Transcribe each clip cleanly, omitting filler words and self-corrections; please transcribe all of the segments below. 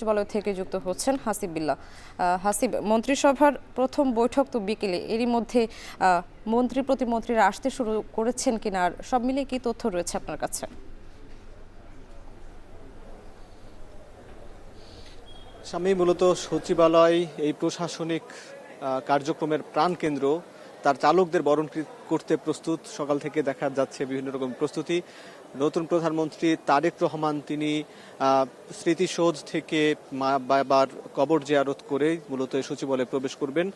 সচিবালয় থেকে যুক্ত হচ্ছেন হাসিব বিল্লাহ। হাসিব, মন্ত্রিসভার প্রথম বৈঠক তো বিকেলে, এরই মধ্যে মন্ত্রী প্রতিমন্ত্রীরা আসতে শুরু করেছেন কিনা, আর সব মিলিয়ে কি তথ্য রয়েছে আপনার কাছে? স্বামী, মূলত সচিবালয় এই প্রশাসনিক কার্যক্রমের প্রাণকেন্দ্র, তার চালকদের বরণ করতে প্রস্তুত। সকাল থেকে দেখা যাচ্ছে বিভিন্ন রকম প্রস্তুতি। নতুন প্রধানমন্ত্রী তারেক রহমান তিনি স্মৃতিসৌধ থেকে মা বাবার কবর জিয়ারত করে মূলত সচিবালয়ে প্রবেশ করবেন।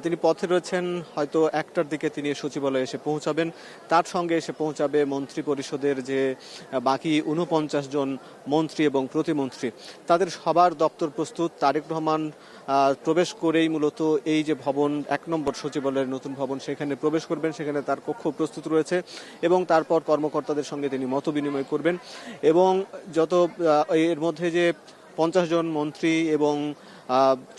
তিনি পথে রয়েছেন, হয়তো 1টার দিকে তিনি সচিবালয়ে এসে পৌঁছাবেন। তার সঙ্গে এসে পৌঁছাবে মন্ত্রী পরিষদের যে বাকি 49 জন মন্ত্রী এবং প্রতিমন্ত্রী, তাদের সবার দপ্তর প্রস্তুত। তারেক রহমান প্রবেশ করেই মূলত এই যে ভবন 1 নম্বর সচিবালয়ের নতুন ভবন, সেখানে প্রবেশ করবেন। সেখানে তার কক্ষ প্রস্তুত রয়েছে এবং তারপর কর্মকর্তাদের সঙ্গে তিনি মত বিনিময় করবেন। এবং যত এর মধ্যে যে 50 জন মন্ত্রী এবং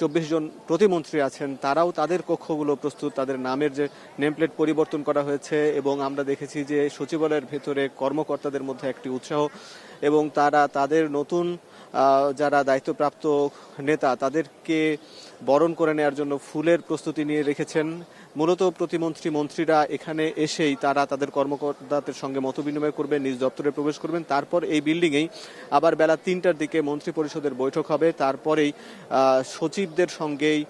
24 জন প্রতিমন্ত্রী আছেন, তারাও তাদের কক্ষগুলো প্রস্তুত। তাদের নামের যে নেমপ্লেট পরিবর্তন করা হয়েছে এবং আমরা দেখেছি যে সচিবালয়ের ভেতরে কর্মকর্তাদের মধ্যে একটি উৎসাহ এবং তারা তাদের নতুন যারা দায়িত্বপ্রাপ্ত নেতা তাদেরকে বরণ করে নেওয়ার জন্য ফুলের প্রস্তুতি নিয়ে রেখেছেন। মূলত প্রতিমন্ত্রী মন্ত্রীরা এখানে এসেই তারা তাদের কর্মকর্তাদের সঙ্গে মত বিনিময় করবেন, নিজ দপ্তরে প্রবেশ করবেন। তারপর এই বিল্ডিংয়েই আবার বেলা 3টার দিকে মন্ত্রী পরিষদের বৈঠক হবে। তারপরেই সচিবদের সঙ্গেই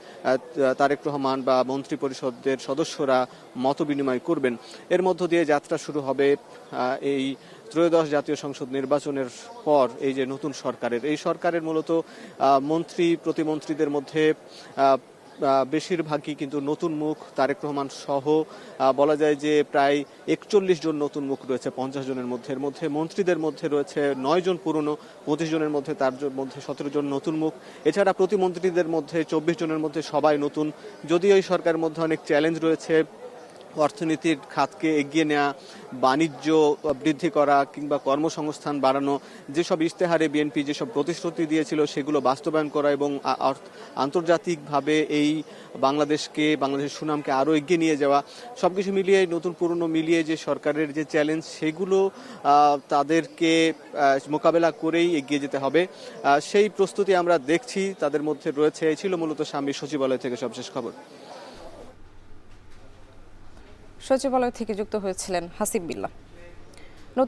তারেক রহমান বা মন্ত্রী পরিষদের সদস্যরা মত বিনিময় করবেন। এর মধ্য দিয়ে যাত্রা শুরু হবে এই ত্রয়োদশ জাতীয় সংসদ নির্বাচনের পর এই যে নতুন সরকারের। এই সরকারের মূলত মন্ত্রী প্রতিমন্ত্রীদের মধ্যে বেশিরভাগই কিন্তু নতুন মুখ। তারেক রহমান সহ বলা যায় যে প্রায় 41 জন নতুন মুখ রয়েছে 50 জনের মধ্যে। এর মধ্যে মন্ত্রীদের মধ্যে রয়েছে 9 জন পুরনো, 25 জনের মধ্যে তার মধ্যে 17 জন নতুন মুখ। এছাড়া প্রতিমন্ত্রীদের মধ্যে 24 জনের মধ্যে সবাই নতুন। যদিও এই সরকারের মধ্যে অনেক চ্যালেঞ্জ রয়েছে, অর্থনীতির খাতকে এগিয়ে নেওয়া, বাণিজ্য বৃদ্ধি করা কিংবা কর্মসংস্থান বাড়ানো, যেসব ইশতেহারে বিএনপি যেসব প্রতিশ্রুতি দিয়েছিল সেগুলো বাস্তবায়ন করা এবং আন্তর্জাতিকভাবে এই বাংলাদেশের সুনামকে আরও এগিয়ে নিয়ে যাওয়া, সবকিছু মিলিয়ে নতুন পুরনো মিলিয়ে যে সরকারের যে চ্যালেঞ্জ সেগুলো তাদেরকে মোকাবেলা করেই এগিয়ে যেতে হবে। সেই প্রস্তুতি আমরা দেখছি তাদের মধ্যে রয়েছে। এই ছিল মূলত স্বামীর সচিবালয় থেকে সবশেষ খবর। সচিবালয় থেকে যুক্ত হয়েছিলেন হাসিব বিল্লাহ।